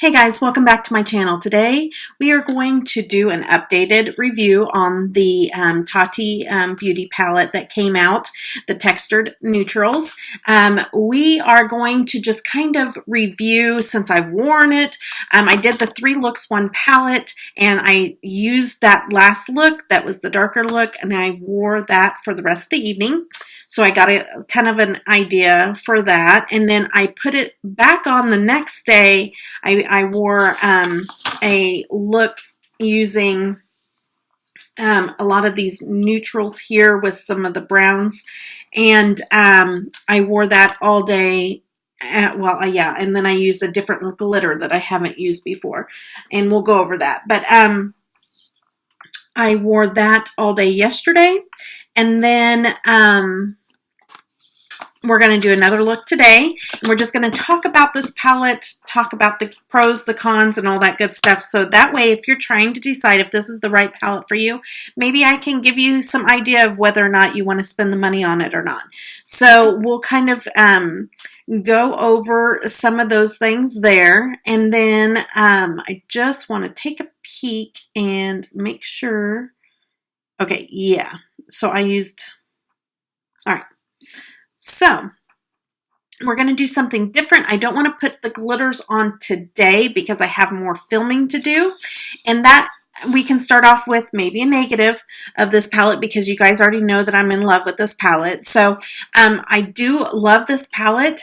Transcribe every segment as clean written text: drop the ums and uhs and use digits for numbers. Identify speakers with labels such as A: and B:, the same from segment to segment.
A: Hey guys, welcome back to my channel. Today we are going to do an updated review on the Tati beauty palette that came out, the textured neutrals. We are going to just kind of review since I've worn it. I did the 3 looks 1 palette and I used that last look, that was the darker look, and I wore that for the rest of the evening. So I got a kind of an idea for that, and then I put it back on the next day. I wore a look using a lot of these neutrals here with some of the browns, and I wore that all day. Yeah, and then I used a different glitter that I haven't used before, and we'll go over that. But I wore that all day yesterday, and then we're going to do another look today, and we're just going to talk about this palette, talk about the pros, the cons, and all that good stuff. So that way, if you're trying to decide if this is the right palette for you, maybe I can give you some idea of whether or not you want to spend the money on it or not. So we'll kind of go over some of those things there, and then I just want to take a peek and make sure. Okay, yeah. So I used, all right. So we're going to do something different. I don't want to put the glitters on today because I have more filming to do. And that we can start off with maybe a negative of this palette because you guys already know that I'm in love with this palette. So I do love this palette.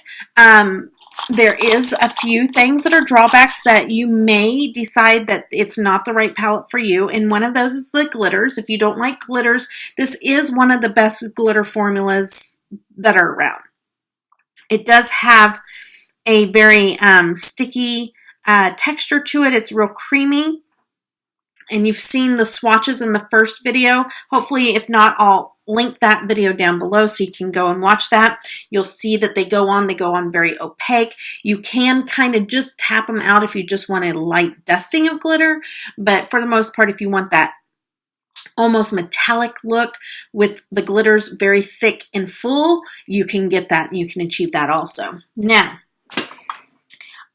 A: There is a few things that are drawbacks that you may decide that it's not the right palette for you, and one of those is the glitters. If you don't like glitters, this is one of the best glitter formulas that are around. It does have a very sticky texture to it. It's real creamy, and you've seen the swatches in the first video. Hopefully, if not, I'll link that video down below so you can go and watch that. You'll see that they go on very opaque. You can kind of just tap them out if you just want a light dusting of glitter, but for the most part, if you want that almost metallic look with the glitters very thick and full, you can get that and you can achieve that also. Now,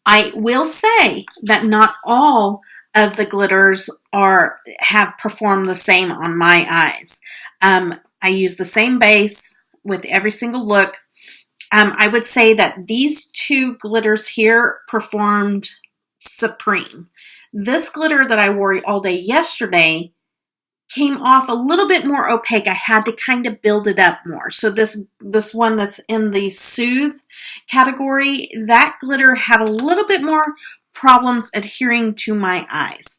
A: I will say that not all of the glitters have performed the same on my eyes. I use the same base with every single look. I would say that these 2 glitters here performed supreme. This glitter that I wore all day yesterday came off a little bit more opaque. I had to kind of build it up more. So this one that's in the Soothe category, that glitter had a little bit more problems adhering to my eyes.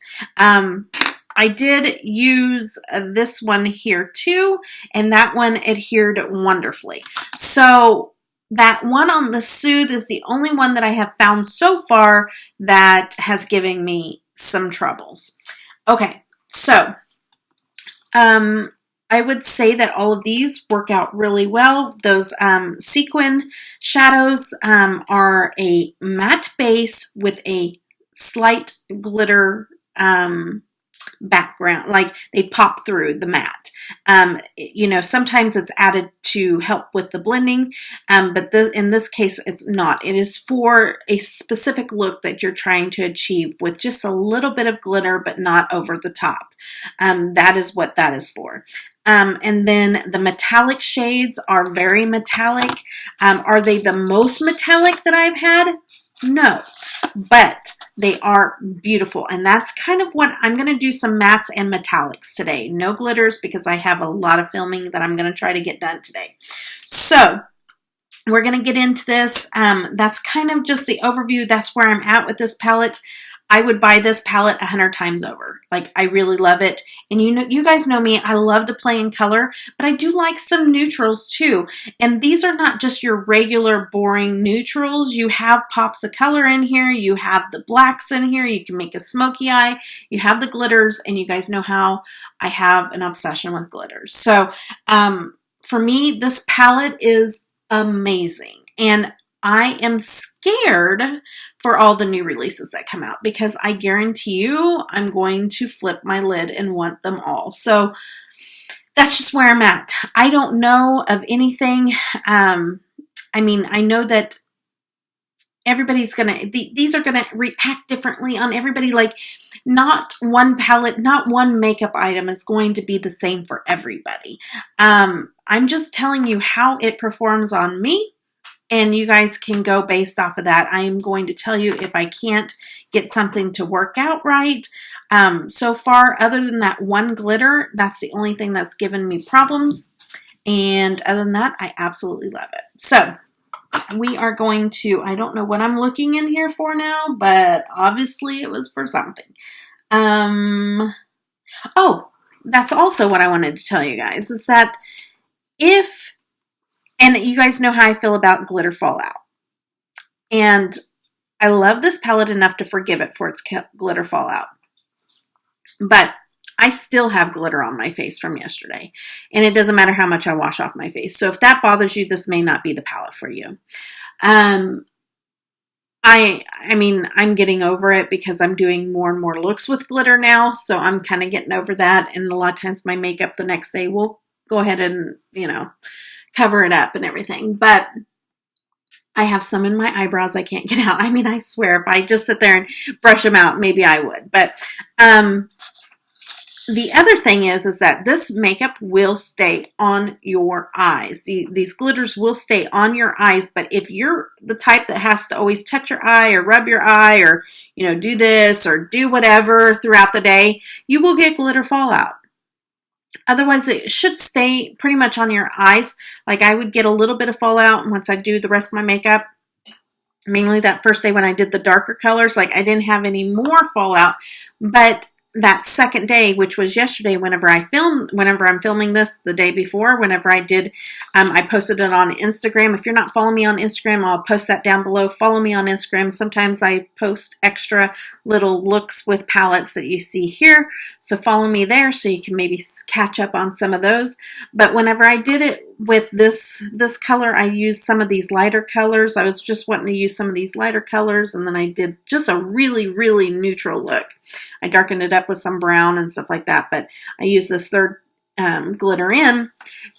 A: I did use this one here too, and that one adhered wonderfully. So that one on the Soothe is the only one that I have found so far that has given me some troubles. Okay, so I would say that all of these work out really well. Those sequin shadows are a matte base with a slight glitter background, like they pop through the matte. You know, sometimes it's added to help with the blending, but in this case, it's not. It is for a specific look that you're trying to achieve with just a little bit of glitter, but not over the top. That is what that is for. And then the metallic shades are very metallic. Are they the most metallic that I've had? No, but they are beautiful, and that's kind of what I'm going to do, some mattes and metallics today. No glitters because I have a lot of filming that I'm going to try to get done today. So we're going to get into this. That's kind of just the overview. That's where I'm at with this palette. I would buy this palette 100 times over. Like, I really love it. And you guys know me, I love to play in color, but I do like some neutrals too. And these are not just your regular boring neutrals. You have pops of color in here. You have the blacks in here. You can make a smoky eye. You have the glitters, and you guys know how I have an obsession with glitters. So for me, this palette is amazing. And I am scared for all the new releases that come out because I guarantee you I'm going to flip my lid and want them all. So that's just where I'm at. I don't know of anything. I mean, I know that everybody's gonna, these are gonna react differently on everybody. Like, not one palette, not one makeup item is going to be the same for everybody. I'm just telling you how it performs on me, and you guys can go based off of that. I am going to tell you if I can't get something to work out right. So far, other than that one glitter, that's the only thing that's given me problems. And other than that, I absolutely love it. So we are going to, I don't know what I'm looking in here for now, but obviously it was for something. Oh, that's also what I wanted to tell you guys, is that if, and you guys know how I feel about glitter fallout. And I love this palette enough to forgive it for its glitter fallout. But I still have glitter on my face from yesterday, and it doesn't matter how much I wash off my face. So if that bothers you, this may not be the palette for you. I mean, I'm getting over it because I'm doing more and more looks with glitter now, so I'm kind of getting over that. And a lot of times my makeup the next day will go ahead and, you know, cover it up and everything. But I have some in my eyebrows I can't get out. I mean, I swear if I just sit there and brush them out, maybe I would. But the other thing is that this makeup will stay on your eyes. These glitters will stay on your eyes, but if you're the type that has to always touch your eye or rub your eye or, you know, do this or do whatever throughout the day, you will get glitter fallout. Otherwise, it should stay pretty much on your eyes. Like, I would get a little bit of fallout once I do the rest of my makeup. Mainly that first day when I did the darker colors, like I didn't have any more fallout, but that second day, which was yesterday, whenever I'm filming this, the day before, whenever I did, I posted it on Instagram. If you're not following me on Instagram, I'll post that down below. Follow me on Instagram. Sometimes I post extra little looks with palettes that you see here. So follow me there so you can maybe catch up on some of those. But whenever I did it with this color, I used some of these lighter colors. I was just wanting to use some of these lighter colors, and then I did just a really, really neutral look. I darkened it up with some brown and stuff like that, but I used this third glitter in.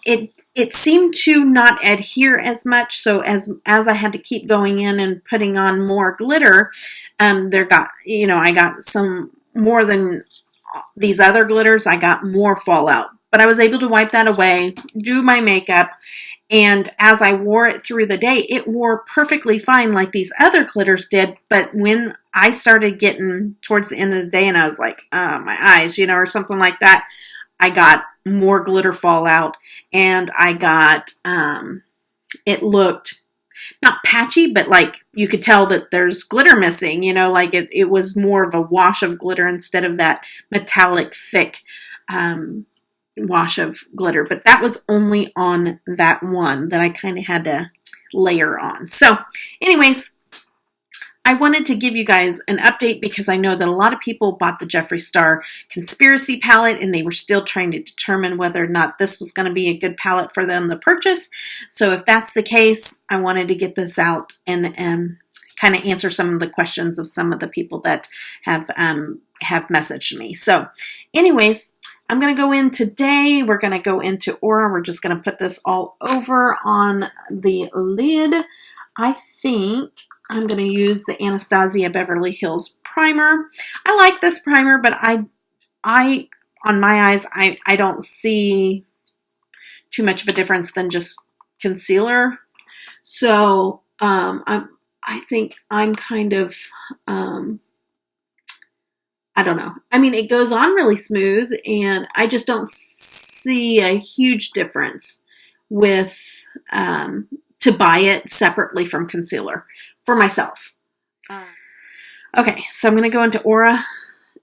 A: It seemed to not adhere as much, so as I had to keep going in and putting on more glitter, I got some more than these other glitters. I got more fallout, but I was able to wipe that away, do my makeup, and as I wore it through the day, it wore perfectly fine like these other glitters did. But when I started getting towards the end of the day and I was like, my eyes, you know, or something like that, I got more glitter fallout, and I got, it looked not patchy, but like you could tell that there's glitter missing, you know, like it was more of a wash of glitter instead of that metallic thick, wash of glitter. But that was only on that one that I kind of had to layer on. So anyways, I wanted to give you guys an update because I know that a lot of people bought the Jeffree Star Conspiracy palette and they were still trying to determine whether or not this was going to be a good palette for them to purchase. So if that's the case, I wanted to get this out and kind of answer some of the questions of some of the people that have messaged me. So anyways, I'm going to go in today. We're going to go into Aura. We're just going to put this all over on the lid. I think I'm going to use the Anastasia Beverly Hills primer. I like this primer, but I on my eyes, I don't see too much of a difference than just concealer. So I think I'm kind of, I don't know. I mean, it goes on really smooth, and I just don't see a huge difference with to buy it separately from concealer for myself. Okay, so I'm going to go into Aura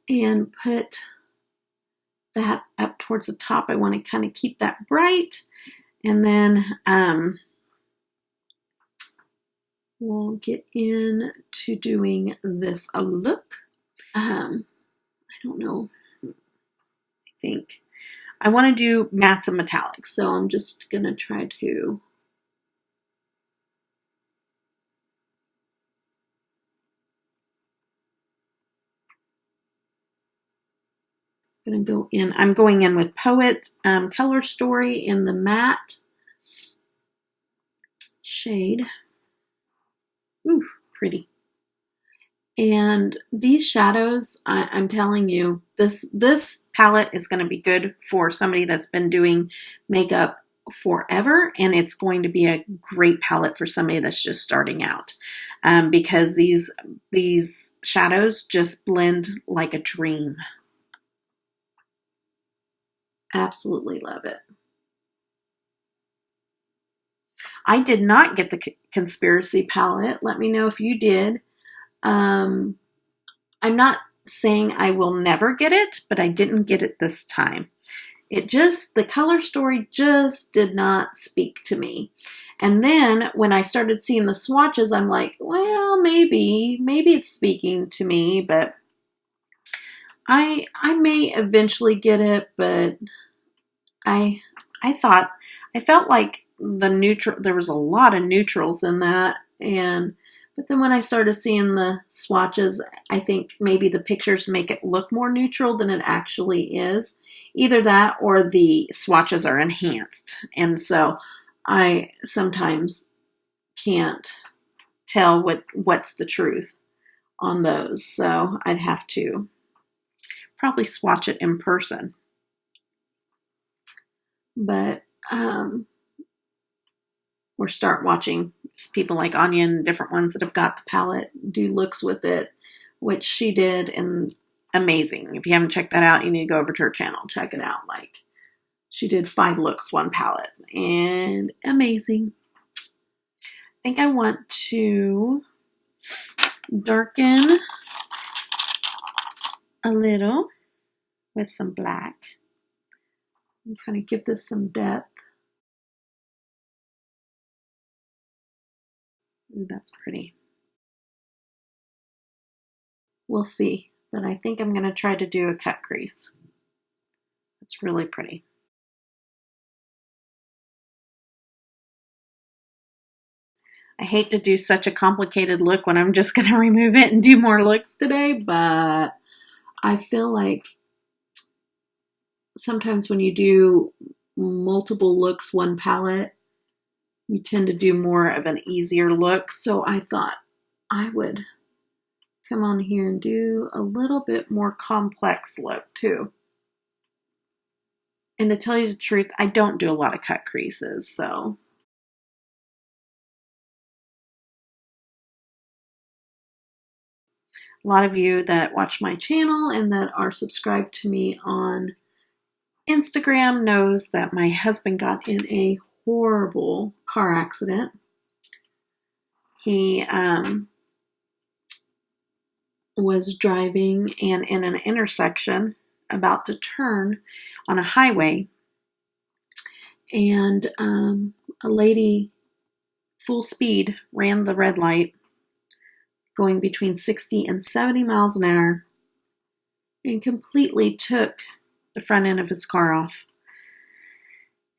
A: and put that up towards the top. I want to kind of keep that bright, and then we'll get into doing this a look. I don't know. I think I want to do mattes and metallics, so I'm just going to try to go in. I'm going in with Poet Color Story in the matte shade. Ooh, pretty. And these shadows, I'm telling you, this palette is going to be good for somebody that's been doing makeup forever, and it's going to be a great palette for somebody that's just starting out, because these shadows just blend like a dream. Absolutely love it. I did not get the Conspiracy palette. Let me know if you did. I'm not saying I will never get it, but I didn't get it this time. The color story just did not speak to me. And then when I started seeing the swatches, I'm like, well, maybe it's speaking to me, but I may eventually get it, but I felt like there was a lot of neutrals in that, but then when I started seeing the swatches, I think maybe the pictures make it look more neutral than it actually is. Either that or the swatches are enhanced. And so I sometimes can't tell what's the truth on those. So I'd have to probably swatch it in person. But or start watching people like Anya and different ones that have got the palette do looks with it, which she did, and amazing. If you haven't checked that out, you need to go over to her channel, check it out. Like, she did 5 looks, 1 palette, and amazing. I think I want to darken a little with some black and kind of give this some depth. Ooh, that's pretty. We'll see, but I think I'm going to try to do a cut crease. It's really pretty. I hate to do such a complicated look when I'm just going to remove it and do more looks today, but I feel like sometimes when you do multiple looks, one palette, you tend to do more of an easier look. So I thought I would come on here and do a little bit more complex look too. And to tell you the truth, I don't do a lot of cut creases, so. A lot of you that watch my channel and that are subscribed to me on Instagram knows that my husband got in a horrible car accident. He was driving and in an intersection about to turn on a highway, and a lady full speed ran the red light going between 60 and 70 miles an hour and completely took the front end of his car off.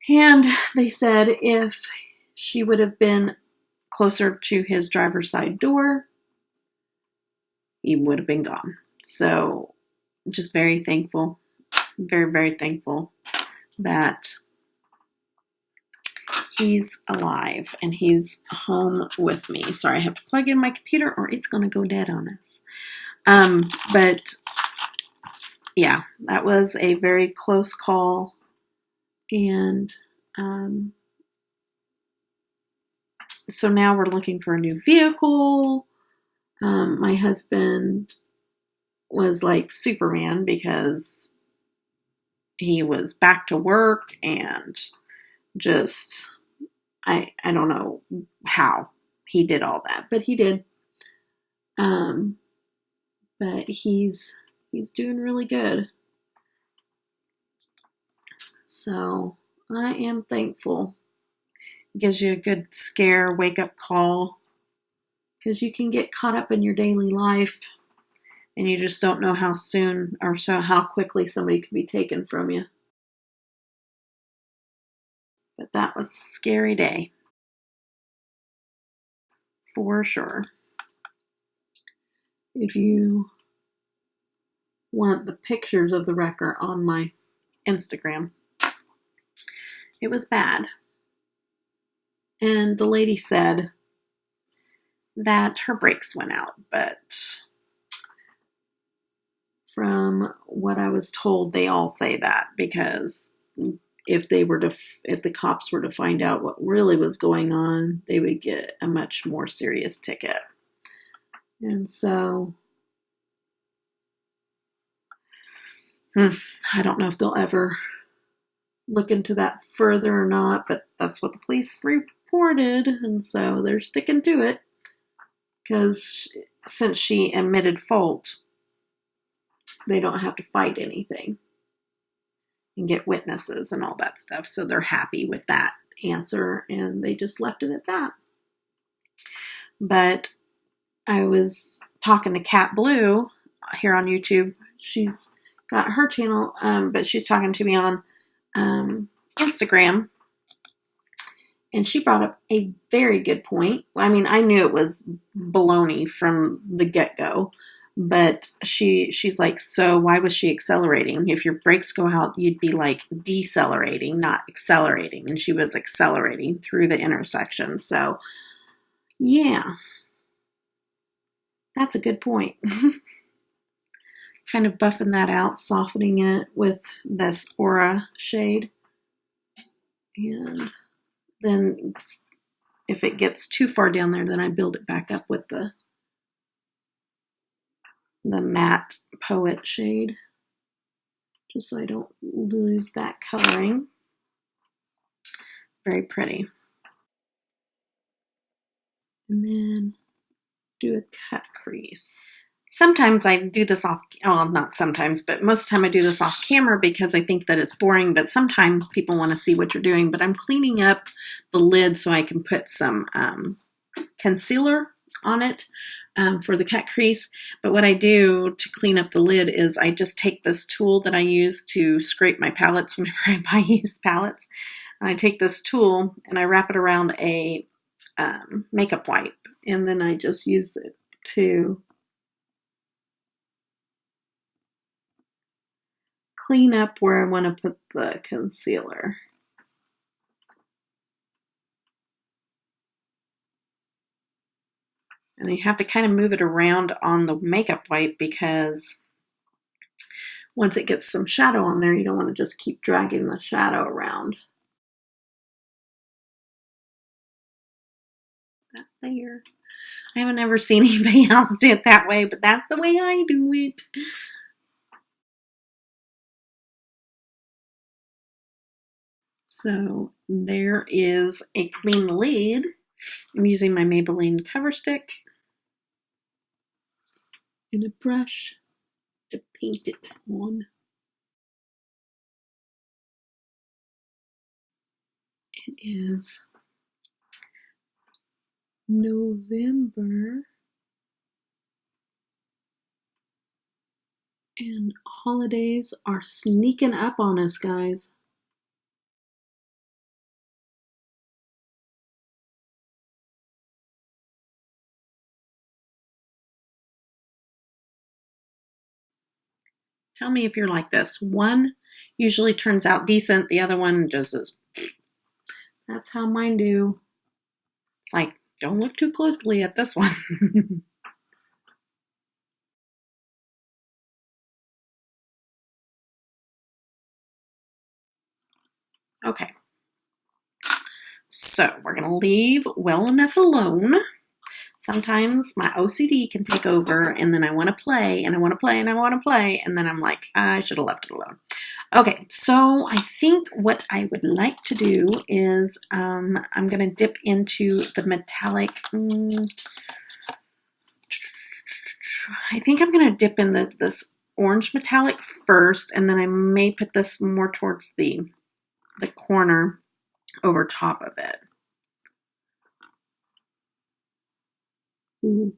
A: And they said if she would have been closer to his driver's side door, he would have been gone. So just very thankful, very, very thankful that he's alive and he's home with me. Sorry, I have to plug in my computer or it's going to go dead on us. But yeah, that was a very close call. And so now we're looking for a new vehicle. My husband was like Superman because he was back to work and just, I don't know how he did all that, but he did. But he's doing really good. So I am thankful. It gives you a good scare, wake up call, because you can get caught up in your daily life and you just don't know how soon or how quickly somebody could be taken from you. But that was a scary day. For sure. If you want the pictures of the wrecker on my Instagram, it was bad. And the lady said that her brakes went out, but from what I was told, they all say that because if the cops were to find out what really was going on, they would get a much more serious ticket. And so I don't know if they'll ever look into that further or not, but that's what the police reported, and so they're sticking to it because since she admitted fault, they don't have to fight anything and get witnesses and all that stuff, so they're happy with that answer, and they just left it at that. But I was talking to Cat Blue here on YouTube. She's got her channel, but she's talking to me on Instagram, and she brought up a very good point. I mean, I knew it was baloney from the get-go, but she's like, so why was she accelerating? If your brakes go out, you'd be like decelerating, not accelerating, and she was accelerating through the intersection. So yeah, that's a good point. Kind of buffing that out, softening it with this Aura shade. And then if it gets too far down there, then I build it back up with the matte Poet shade, just so I don't lose that coloring. Very pretty. And then do a cut crease. Sometimes I do this off, well, not sometimes, but most of the time I do this off camera because I think that it's boring, but sometimes people want to see what you're doing. But I'm cleaning up the lid so I can put some concealer on it for the cut crease. But what I do to clean up the lid is I just take this tool that I use to scrape my palettes whenever I buy used palettes. And I take this tool and I wrap it around a makeup wipe, and then I just use it to clean up where I want to put the concealer. And you have to kind of move it around on the makeup wipe because once it gets some shadow on there, you don't want to just keep dragging the shadow around. That there. I haven't ever seen anybody else do it that way, but that's the way I do it. So there is a clean lid. I'm using my Maybelline cover stick and a brush to paint it on. It is November, and holidays are sneaking up on us, guys. Tell me if you're like this. One usually turns out decent, the other one just is. That's how mine do. It's like, don't look too closely at this one. Okay. So we're going to leave well enough alone. Sometimes my OCD can take over, and then I want to play, and I want to play, and I want to play, and then I'm like, I should have left it alone. Okay, so I think what I would like to do is I'm going to dip into the metallic. I think I'm going to dip in this orange metallic first, and then I may put this more towards the corner over top of it. Ooh.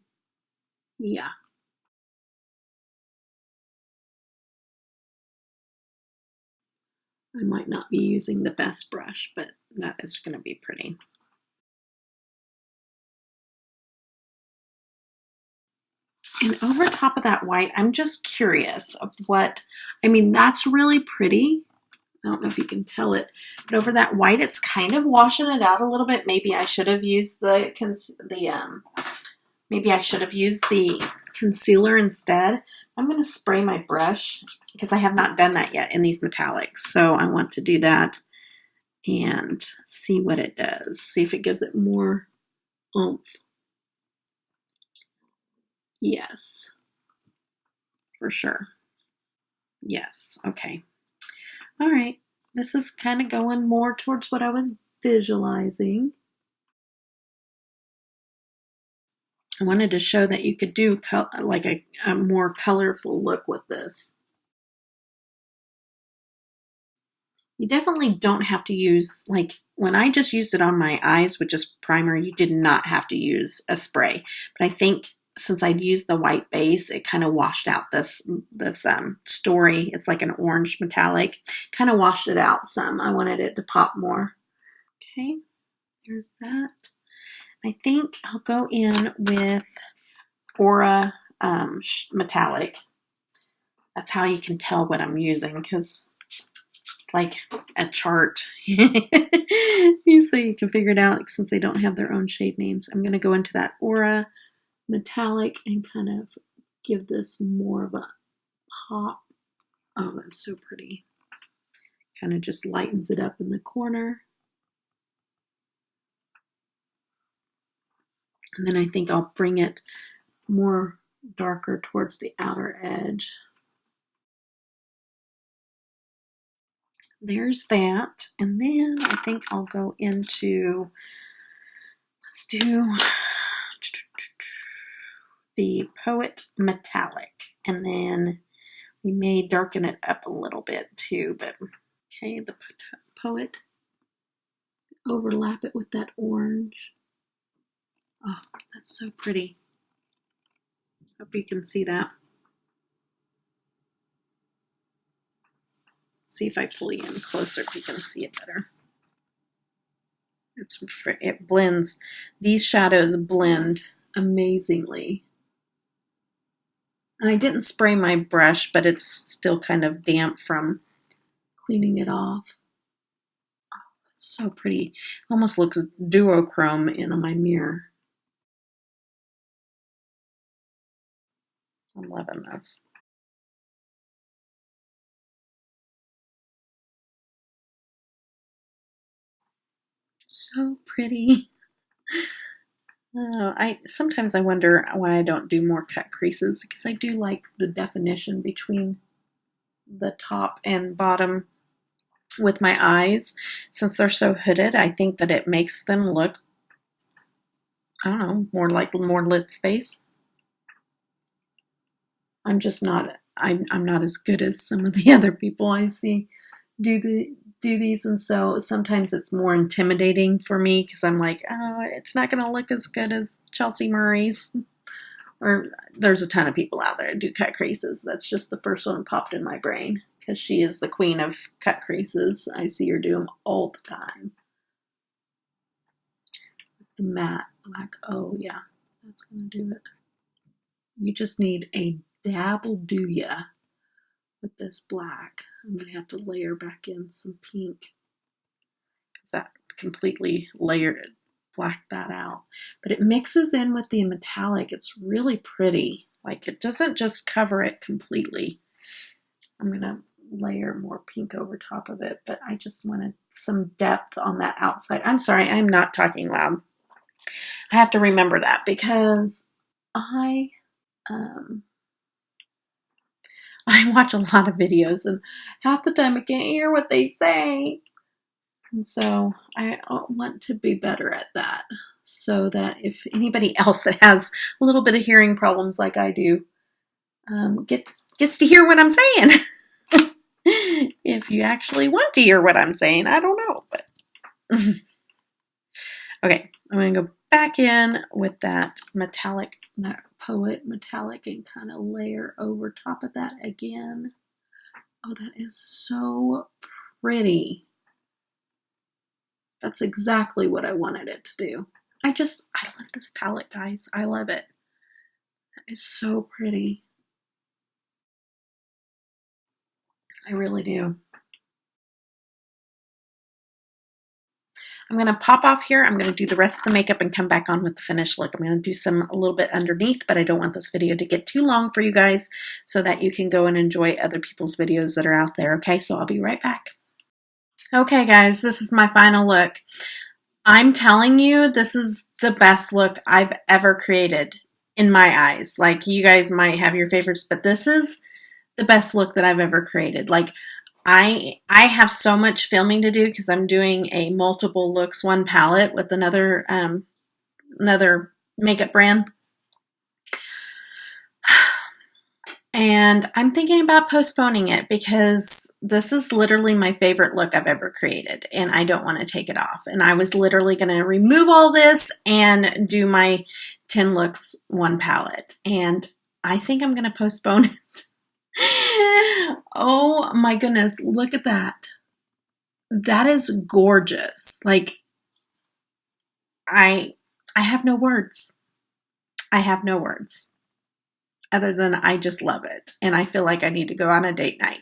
A: Yeah. I might not be using the best brush, but that is going to be pretty. And over top of that white, I'm just curious of what, I mean, that's really pretty. I don't know if you can tell it, but over that white, it's kind of washing it out a little bit. Maybe I should have used the Maybe I should have used the concealer instead. I'm going to spray my brush because I have not done that yet in these metallics. So I want to do that and see what it does. See if it gives it more oomph. Yes, for sure. Yes, okay. All right, this is kind of going more towards what I was visualizing. I wanted to show that you could do like a more colorful look with this. You definitely don't have to use, like when I just used it on my eyes with just primer, you did not have to use a spray. But I think since I'd used the white base, it kind of washed out this story. It's like an orange metallic, kind of washed it out some. I wanted it to pop more. Okay, there's that. I think I'll go in with Aura metallic. That's how you can tell what I'm using, because it's like a chart. So you can figure it out since they don't have their own shade names. I'm going to go into that Aura metallic and kind of give this more of a pop. Oh, that's so pretty. Kind of just lightens it up in the corner. And then I think I'll bring it more darker towards the outer edge. There's that. And then I think I'll go into, let's do the Poet Metallic. And then we may darken it up a little bit too, but okay, the Poet, overlap it with that orange. Oh, that's so pretty. Hope you can see that. See if I pull you in closer if you can see it better. It blends. These shadows blend amazingly. And I didn't spray my brush, but it's still kind of damp from cleaning it off. Oh, that's so pretty. Almost looks duochrome in my mirror. I'm loving this. So pretty. Sometimes I wonder why I don't do more cut creases, because I do like the definition between the top and bottom with my eyes. Since they're so hooded, I think that it makes them look, I don't know, more like more lid space. I'm just not, I'm not as good as some of the other people I see do these, and so sometimes it's more intimidating for me because I'm like, oh, it's not going to look as good as Chelsea Murray's. Or there's a ton of people out there that do cut creases. That's just the first one that popped in my brain because she is the queen of cut creases. I see her do them all the time. The matte black, oh yeah, that's going to do it. You just need a dabble do ya with this black. I'm going to have to layer back in some pink because that completely blacked that out. But it mixes in with the metallic. It's really pretty. Like, it doesn't just cover it completely. I'm going to layer more pink over top of it, but I just wanted some depth on that outside. I'm sorry, I'm not talking loud. I have to remember that because I watch a lot of videos, and half the time I can't hear what they say. And so I want to be better at that, so that if anybody else that has a little bit of hearing problems like I do gets to hear what I'm saying. If you actually want to hear what I'm saying, I don't know. But okay, I'm going to go back in with that metallic, that Poet metallic, and kind of layer over top of that again. Oh, that is so pretty. That's exactly what I wanted it to do. I love this palette, guys. I love it. That is so pretty. I really do. I'm going to pop off here. I'm going to do the rest of the makeup and come back on with the finished look. I'm going to do a little bit underneath, but I don't want this video to get too long for you guys so that you can go and enjoy other people's videos that are out there. Okay, so I'll be right back. Okay, guys, this is my final look. I'm telling you, this is the best look I've ever created in my eyes. Like, you guys might have your favorites, but this is the best look that I've ever created. Like, I have so much filming to do because I'm doing a multiple looks one palette with another makeup brand. And I'm thinking about postponing it because this is literally my favorite look I've ever created, and I don't want to take it off. And I was literally going to remove all this and do my 10 looks one palette. And I think I'm going to postpone it. Oh my goodness, look at that. That is gorgeous. Like, I have no words. I have no words other than I just love it. And I feel like I need to go on a date night.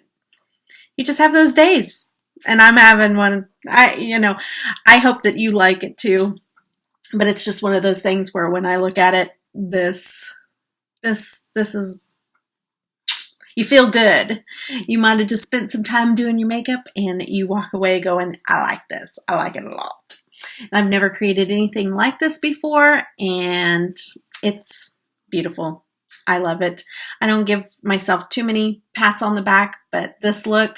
A: You just have those days. And I'm having one. I hope that you like it too. But it's just one of those things where when I look at it, this is, you feel good. You might have just spent some time doing your makeup and you walk away going, I like this. I like it a lot. And I've never created anything like this before, and it's beautiful. I love it. I don't give myself too many pats on the back, but this look,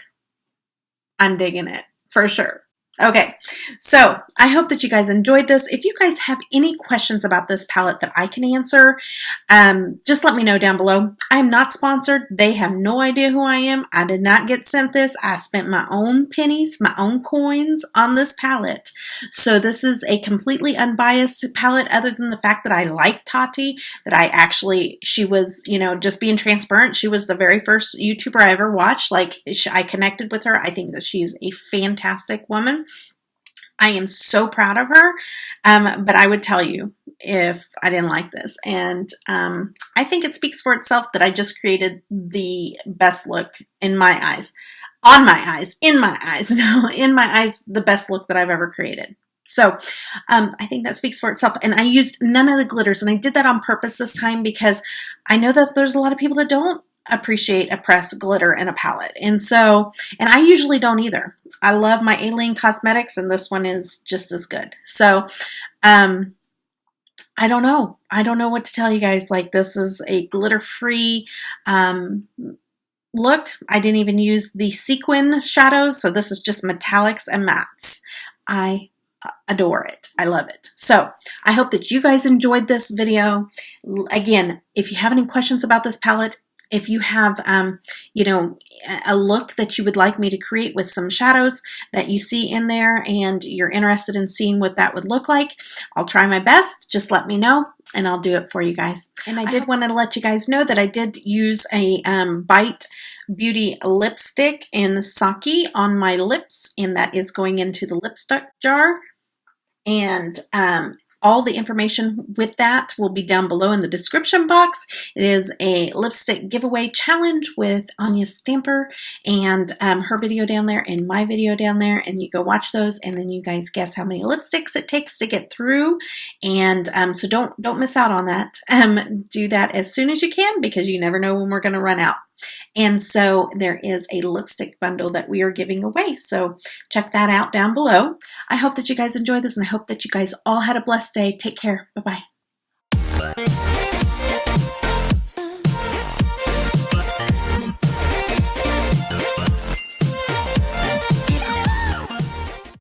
A: I'm digging it for sure. Okay, so I hope that you guys enjoyed this. If you guys have any questions about this palette that I can answer, just let me know down below. I'm not sponsored. They have no idea who I am. I did not get sent this. I spent my own pennies, my own coins on this palette. So this is a completely unbiased palette other than the fact that I like Tati, that she was, just being transparent. She was the very first YouTuber I ever watched. Like, I connected with her. I think that she's a fantastic woman. I am so proud of her, but I would tell you if I didn't like this. And I think it speaks for itself that I just created the best look in my eyes. On my eyes. In my eyes. No, in my eyes, the best look that I've ever created. So I think that speaks for itself. And I used none of the glitters. And I did that on purpose this time because I know that there's a lot of people that don't appreciate a pressed glitter in a palette. And I usually don't either. I love my Alien Cosmetics, and this one is just as good. So I don't know. I don't know what to tell you guys. Like, this is a glitter-free look. I didn't even use the sequin shadows, so this is just metallics and mattes. I adore it. I love it. So I hope that you guys enjoyed this video. Again, if you have any questions about this palette, if you have, a look that you would like me to create with some shadows that you see in there and you're interested in seeing what that would look like, I'll try my best. Just let me know and I'll do it for you guys. And I did want to let you guys know that I did use a Bite Beauty lipstick in Sake on my lips, and that is going into the lipstick jar. And all the information with that will be down below in the description box. It is a lipstick giveaway challenge with Anya Stamper and her video down there and my video down there. And you go watch those, and then you guys guess how many lipsticks it takes to get through. And so don't miss out on that. Do that as soon as you can, because you never know when we're going to run out. And so there is a lipstick bundle that we are giving away. So check that out down below. I hope that you guys enjoyed this, and I hope that you guys all had a blessed day. Take care. Bye-bye.